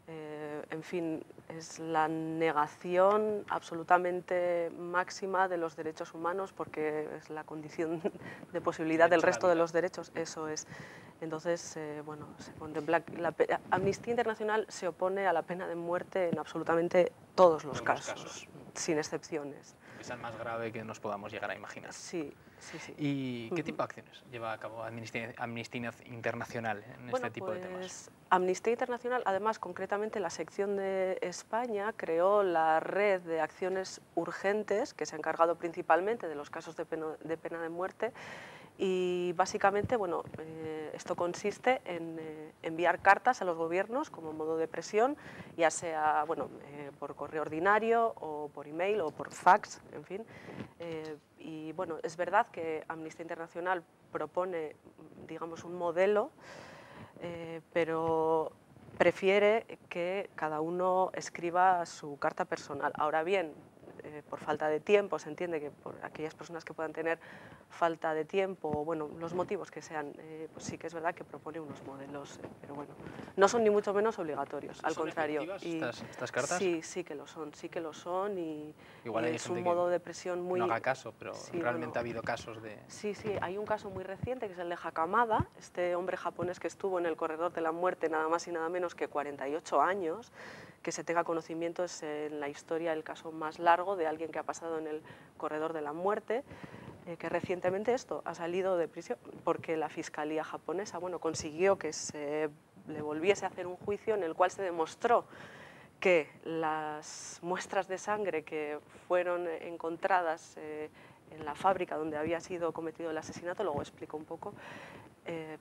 En fin, es la negación absolutamente máxima de los derechos humanos, porque es la condición de posibilidad del resto de los derechos. Eso es. Entonces, se contempla. Amnistía Internacional se opone a la pena de muerte en absolutamente todos los casos, sin excepciones. Es el más grave que nos podamos llegar a imaginar. Sí. ¿Y qué tipo de acciones lleva a cabo Amnistía Internacional en este tipo de temas? Amnistía Internacional, además, concretamente la sección de España, creó la red de acciones urgentes que se ha encargado principalmente de los casos de pena de muerte. Y básicamente, esto consiste en enviar cartas a los gobiernos como modo de presión, ya sea por correo ordinario o por email o por fax, en fin. Y es verdad que Amnistía Internacional propone, digamos, un modelo, pero prefiere que cada uno escriba su carta personal. Ahora bien, por falta de tiempo, se entiende que por aquellas personas que puedan tener falta de tiempo o los motivos que sean, pues sí que es verdad que propone unos modelos, pero no son ni mucho menos obligatorios, al contrario. ¿Estas cartas? Sí que lo son y igual hay es un modo de presión muy... No haga caso, pero realmente ha habido casos de... Sí, hay un caso muy reciente que es el de Hakamada, este hombre japonés que estuvo en el corredor de la muerte nada más y nada menos que 48 años, que se tenga conocimiento es en la historia el caso más largo de alguien que ha pasado en el corredor de la muerte, que recientemente ha salido de prisión porque la Fiscalía japonesa consiguió que se le volviese a hacer un juicio en el cual se demostró que las muestras de sangre que fueron encontradas en la fábrica donde había sido cometido el asesinato, luego explico un poco,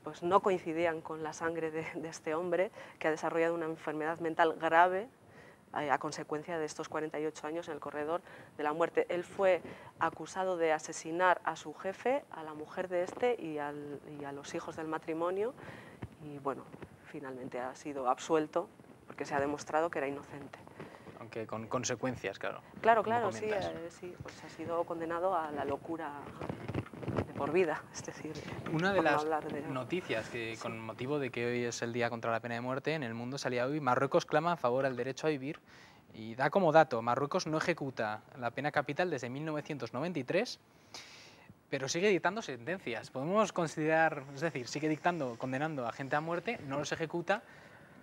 pues no coincidían con la sangre de este hombre, que ha desarrollado una enfermedad mental grave a consecuencia de estos 48 años en el corredor de la muerte. Él fue acusado de asesinar a su jefe, a la mujer de este y a los hijos del matrimonio, y bueno, finalmente ha sido absuelto porque se ha demostrado que era inocente. Aunque con consecuencias, claro. Claro, claro, sí, sí, pues ha sido condenado a la locura de por vida, es decir, una de las noticias que con motivo de que hoy es el Día contra la Pena de Muerte, en el mundo salía hoy: Marruecos clama a favor del derecho a vivir, y da como dato: Marruecos no ejecuta la pena capital desde 1993, pero sigue dictando sentencias. Podemos considerar, es decir, sigue dictando, condenando a gente a muerte, no los ejecuta,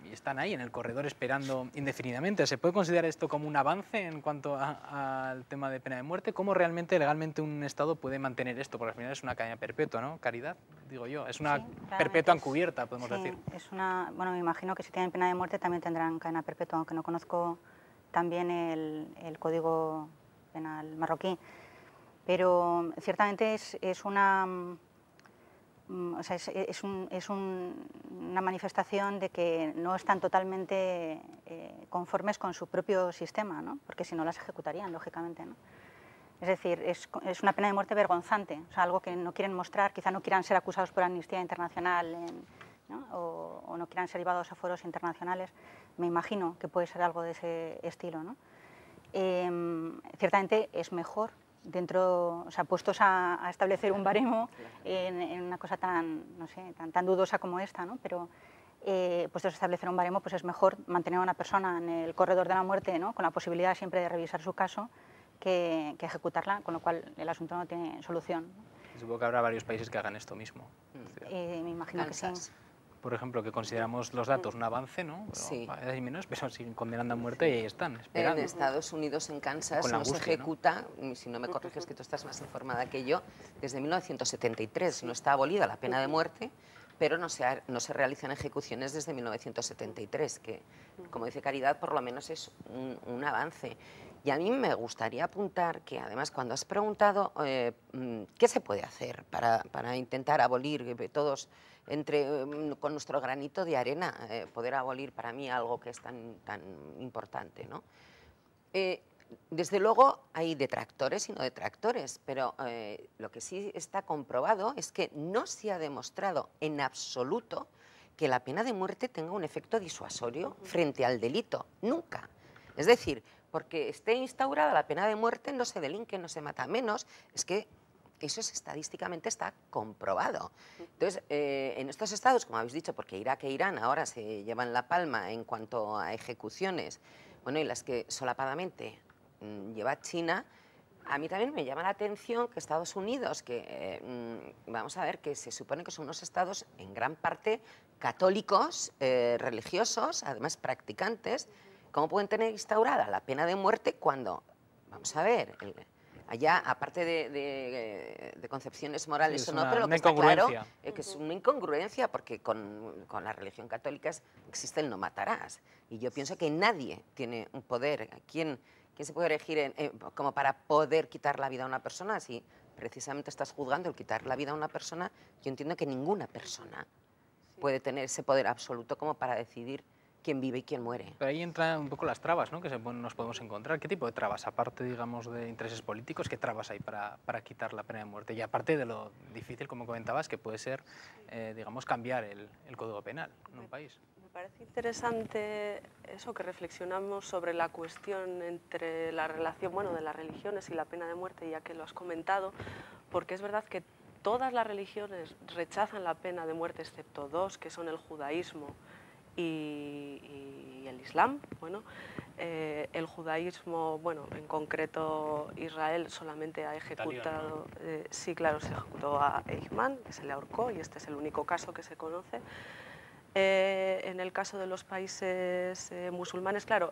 y están ahí en el corredor esperando indefinidamente. ¿Se puede considerar esto como un avance en cuanto al tema de pena de muerte? ¿Cómo realmente, legalmente, un Estado puede mantener esto? Porque al final es una cadena perpetua, ¿no? Caridad, digo yo. Es una perpetua encubierta, podemos decir. Es una, bueno, me imagino que si tienen pena de muerte también tendrán cadena perpetua, aunque no conozco también el Código Penal marroquí. Pero ciertamente es una... O sea, es una manifestación de que no están totalmente conformes con su propio sistema, ¿no? Porque si no las ejecutarían, lógicamente, ¿no? Es decir, es una pena de muerte vergonzante, o sea, algo que no quieren mostrar, quizá no quieran ser acusados por Amnistía Internacional, ¿no? O no quieran ser llevados a foros internacionales. Me imagino que puede ser algo de ese estilo, ¿no? Ciertamente es mejor, dentro, o sea, puestos a establecer un baremo en una cosa tan, no sé, tan dudosa como esta, ¿no? Pero puestos a establecer un baremo, pues es mejor mantener a una persona en el corredor de la muerte, ¿no? Con la posibilidad siempre de revisar su caso, que ejecutarla, con lo cual el asunto no tiene solución. Supongo que habrá varios países que hagan esto mismo. Me imagino que sí. Por ejemplo, que consideramos los datos un avance, ¿no? Pero, sí. Hay menos, pero siguen condenando a muerte y ahí están, esperando. En Estados Unidos, en Kansas, no se ejecuta, ¿no? Si no me corriges que tú estás más informada que yo, desde 1973 no está abolida la pena de muerte, pero no se realizan ejecuciones desde 1973, que, como dice Caridad, por lo menos es un avance. Y a mí me gustaría apuntar que, además, cuando has preguntado qué se puede hacer para intentar abolir todos, con nuestro granito de arena, poder abolir para mí algo que es tan importante, ¿no? Desde luego hay detractores y no detractores, pero lo que sí está comprobado es que no se ha demostrado en absoluto que la pena de muerte tenga un efecto disuasorio frente al delito, nunca. Es decir, porque esté instaurada la pena de muerte no se delinque, no se mata menos, es que eso estadísticamente está comprobado. Entonces, en estos estados, como habéis dicho, porque Irak e Irán ahora se llevan la palma en cuanto a ejecuciones, bueno, y las que solapadamente lleva China, a mí también me llama la atención que Estados Unidos, que vamos a ver, que se supone que son unos estados en gran parte católicos, religiosos, además practicantes, ¿cómo pueden tener instaurada la pena de muerte cuando, vamos a ver, allá, aparte de concepciones morales sí, o no, pero lo que está claro es que es una una incongruencia, porque con la religión católica existe el no matarás. Y yo pienso que nadie tiene un poder. ¿Quién se puede elegir como para poder quitar la vida a una persona? Si precisamente estás juzgando el quitar la vida a una persona, yo entiendo que ninguna persona puede tener ese poder absoluto como para decidir quién vive y quién muere. Pero ahí entran un poco las trabas, ¿no?, que nos podemos encontrar. ¿Qué tipo de trabas, aparte, digamos, de intereses políticos, qué trabas hay para quitar la pena de muerte? Y aparte de lo difícil, como comentabas, que puede ser, digamos, cambiar el Código Penal en un país. Me parece interesante eso, que reflexionamos sobre la cuestión entre la relación, bueno, de las religiones y la pena de muerte, ya que lo has comentado, porque es verdad que todas las religiones rechazan la pena de muerte, excepto dos, que son el judaísmo y el Islam. Bueno, el judaísmo, bueno, en concreto Israel solamente ha ejecutado, sí, claro, se ejecutó a Eichmann, que se le ahorcó, y este es el único caso que se conoce. En el caso de los países musulmanes, claro,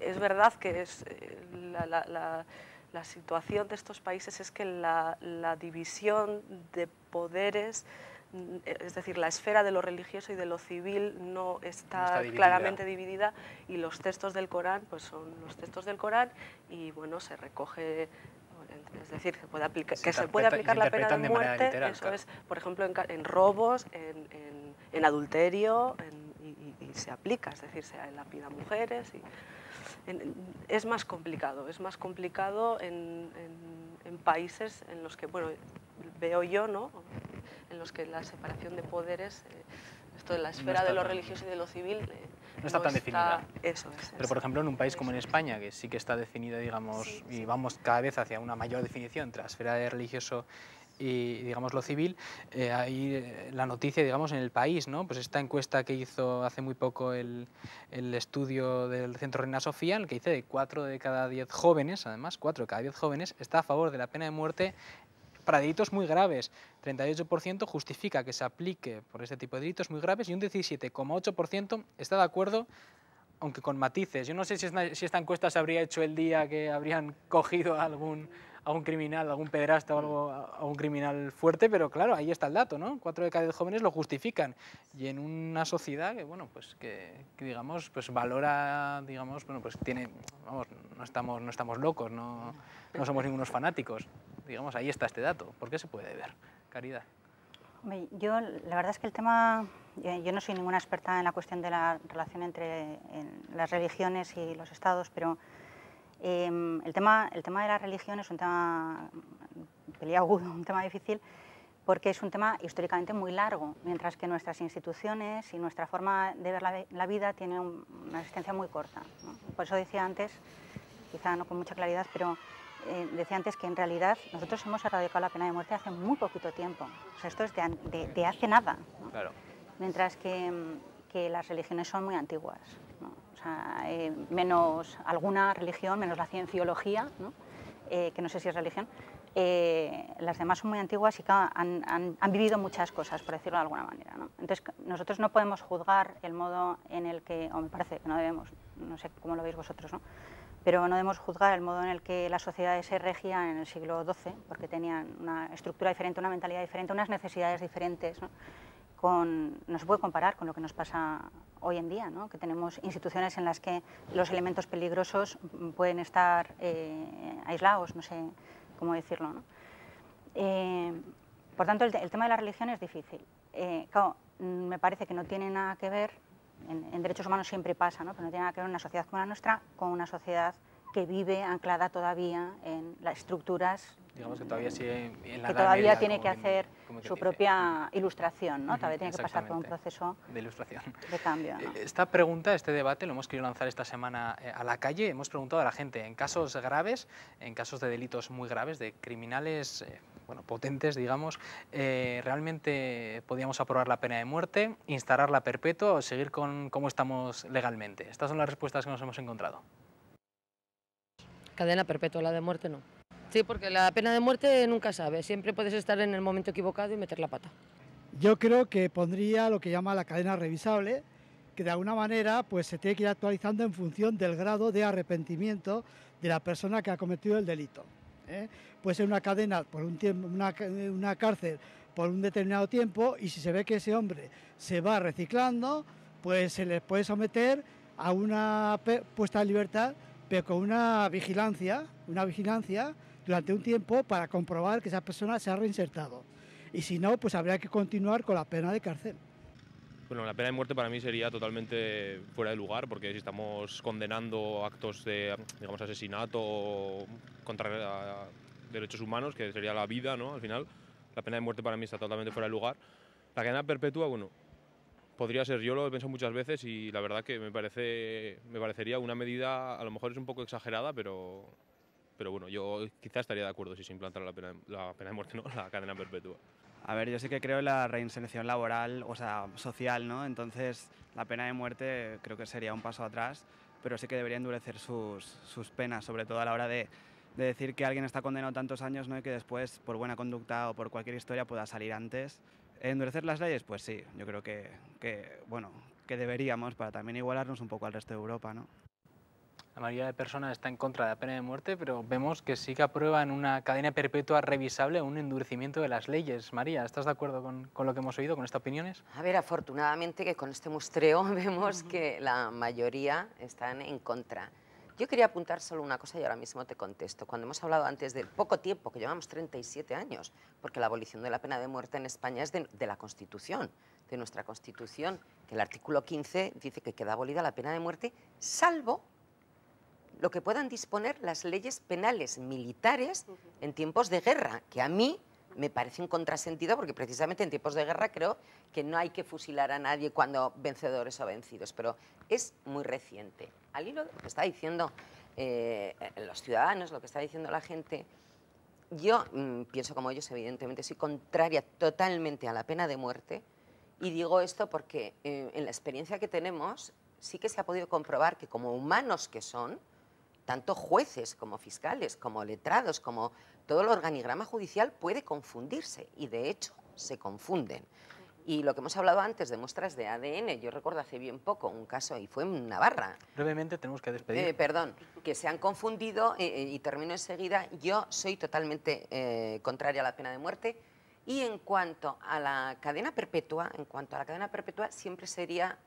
es verdad que la situación de estos países es que la división de poderes, es decir, la esfera de lo religioso y de lo civil no está claramente dividida, y los textos del Corán pues son los textos del Corán, y bueno, se recoge Es decir, se puede aplicar la pena de muerte, literal, eso claro. es, por ejemplo, en robos, en adulterio, y se aplica, es decir, se lapida mujeres. Es más complicado en países en los que, bueno, veo yo, ¿no?, en los que la separación de poderes, esto de la esfera de lo religioso y de lo civil, no está tan definida. Eso es. Pero, por ejemplo, en un país como en España, que sí que está definida, digamos, Sí, y vamos cada vez hacia una mayor definición entre la esfera de religioso y, digamos, lo civil, hay la noticia, digamos, en El País, ¿no? Pues esta encuesta que hizo hace muy poco el estudio del Centro Reina Sofía, en el que dice de 4 de cada 10 jóvenes, además, 4 de cada 10 jóvenes, está a favor de la pena de muerte para delitos muy graves. 38% justifica que se aplique por este tipo de delitos muy graves y un 17,8% está de acuerdo, aunque con matices. Yo no sé si esta encuesta se habría hecho el día que habrían cogido a algún criminal, algún pederasta o a un criminal fuerte, pero claro, ahí está el dato, ¿no? 4 de cada 10 jóvenes lo justifican. Y en una sociedad que, bueno, pues que digamos, pues valora, digamos, bueno, pues tiene, vamos, no estamos locos, no somos ningunos fanáticos. Digamos, ahí está este dato. ¿Por qué se puede ver? Caridad. Yo, la verdad es que el tema, yo no soy ninguna experta en la cuestión de la relación entre las religiones y los estados, pero el tema de la religión es un tema peliagudo, un tema difícil, porque es un tema históricamente muy largo, mientras que nuestras instituciones y nuestra forma de ver la vida tienen una existencia muy corta, ¿no? Por eso decía antes, quizá no con mucha claridad, pero decía antes que en realidad nosotros hemos erradicado la pena de muerte hace muy poquito tiempo. O sea, esto es de hace nada, ¿no? Claro. Mientras que las religiones son muy antiguas, ¿no? O sea, menos alguna religión, menos la cienciología, ¿no? Que no sé si es religión, las demás son muy antiguas y han vivido muchas cosas, por decirlo de alguna manera, ¿no? Entonces, nosotros no podemos juzgar el modo en el que, o me parece que no debemos, no sé cómo lo veis vosotros, ¿no?, pero no debemos juzgar el modo en el que las sociedades se regían en el siglo XII, porque tenían una estructura diferente, una mentalidad diferente, unas necesidades diferentes, ¿no? No se puede comparar con lo que nos pasa hoy en día, ¿no?, que tenemos instituciones en las que los elementos peligrosos pueden estar aislados, no sé cómo decirlo, ¿no? Por tanto, el tema de la religión es difícil. Claro, me parece que no tiene nada que ver, en derechos humanos siempre pasa, ¿no?, pero no tiene nada que ver una sociedad como la nuestra con una sociedad que vive anclada todavía en las estructuras, digamos que todavía sigue en la que Edad todavía Media, tiene que hacer su propia dice. ilustración, ¿no? Todavía tiene que pasar por un proceso de ilustración, de cambio, ¿no? Esta pregunta, este debate lo hemos querido lanzar esta semana a la calle. Hemos preguntado a la gente en casos graves, en casos de delitos muy graves, de criminales bueno, potentes, digamos, ¿realmente podíamos aprobar la pena de muerte, instalarla perpetua o seguir con cómo estamos legalmente? Estas son las respuestas que nos hemos encontrado. Cadena perpetua, la de muerte no. Sí, porque la pena de muerte nunca sabes, siempre puedes estar en el momento equivocado y meter la pata. Yo creo que pondría lo que llama la cadena revisable, que de alguna manera pues se tiene que ir actualizando en función del grado de arrepentimiento de la persona que ha cometido el delito, ¿eh? Puede ser una cadena por un tiempo, una cárcel por un determinado tiempo, y si se ve que ese hombre se va reciclando, pues se le puede someter a una puesta en libertad, pero con una vigilancia durante un tiempo para comprobar que esa persona se ha reinsertado. Y si no, pues habría que continuar con la pena de cárcel. Bueno, la pena de muerte para mí sería totalmente fuera de lugar, porque si estamos condenando actos de, digamos, asesinato contra derechos humanos, que sería la vida, ¿no?, al final, la pena de muerte para mí está totalmente fuera de lugar. La cadena perpetua, bueno, podría ser, yo lo he pensado muchas veces y la verdad que me parecería una medida, a lo mejor es un poco exagerada, pero bueno, yo quizás estaría de acuerdo si se implantara la pena de muerte, no, la cadena perpetua. A ver, yo sí que creo en la reinserción laboral, o sea, social, ¿no? Entonces, la pena de muerte creo que sería un paso atrás, pero sí que debería endurecer sus penas, sobre todo a la hora de decir que alguien está condenado tantos años, ¿no?, y que después, por buena conducta o por cualquier historia, pueda salir antes. ¿Endurecer las leyes? Pues sí, yo creo que deberíamos, para también igualarnos un poco al resto de Europa, ¿no? La mayoría de personas está en contra de la pena de muerte, pero vemos que sí que aprueban una cadena perpetua revisable, un endurecimiento de las leyes. María, ¿estás de acuerdo con lo que hemos oído, con estas opiniones? A ver, afortunadamente que con este muestreo vemos que la mayoría están en contra. Yo quería apuntar solo una cosa y ahora mismo te contesto. Cuando hemos hablado antes del poco tiempo, que llevamos 37 años, porque la abolición de la pena de muerte en España es de la Constitución, de nuestra Constitución, que el artículo 15 dice que queda abolida la pena de muerte, salvo lo que puedan disponer las leyes penales militares en tiempos de guerra, que a mí me parece un contrasentido porque precisamente en tiempos de guerra creo que no hay que fusilar a nadie cuando vencedores o vencidos, pero es muy reciente. Al hilo de lo que está diciendo los ciudadanos, lo que está diciendo la gente, yo pienso como ellos, evidentemente, soy contraria totalmente a la pena de muerte y digo esto porque en la experiencia que tenemos sí que se ha podido comprobar que como humanos que son, tanto jueces como fiscales, como letrados, como todo el organigrama judicial puede confundirse y de hecho se confunden. Y lo que hemos hablado antes de muestras de ADN, yo recuerdo hace bien poco un caso y fue en Navarra. Brevemente tenemos que despedir. Perdón, que se han confundido y termino enseguida. Yo soy totalmente contraria a la pena de muerte y en cuanto a la cadena perpetua, siempre sería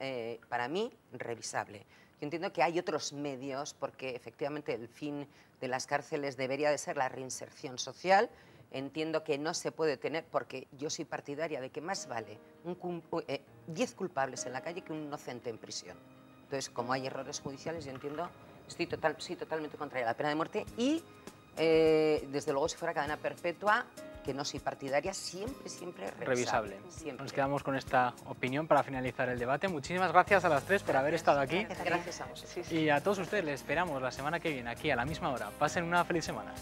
para mí revisable. Yo entiendo que hay otros medios porque efectivamente el fin de las cárceles debería de ser la reinserción social. Entiendo que no se puede tener, porque yo soy partidaria de que más vale 10 culpables en la calle que un inocente en prisión. Entonces, como hay errores judiciales, yo entiendo, soy totalmente contraria a la pena de muerte y, desde luego, si fuera cadena perpetua, que no soy partidaria, siempre revisable. Siempre. Nos quedamos con esta opinión para finalizar el debate. Muchísimas gracias a las tres por haber estado aquí. Gracias a vosotros. Y a todos ustedes les esperamos la semana que viene aquí a la misma hora. Pasen una feliz semana.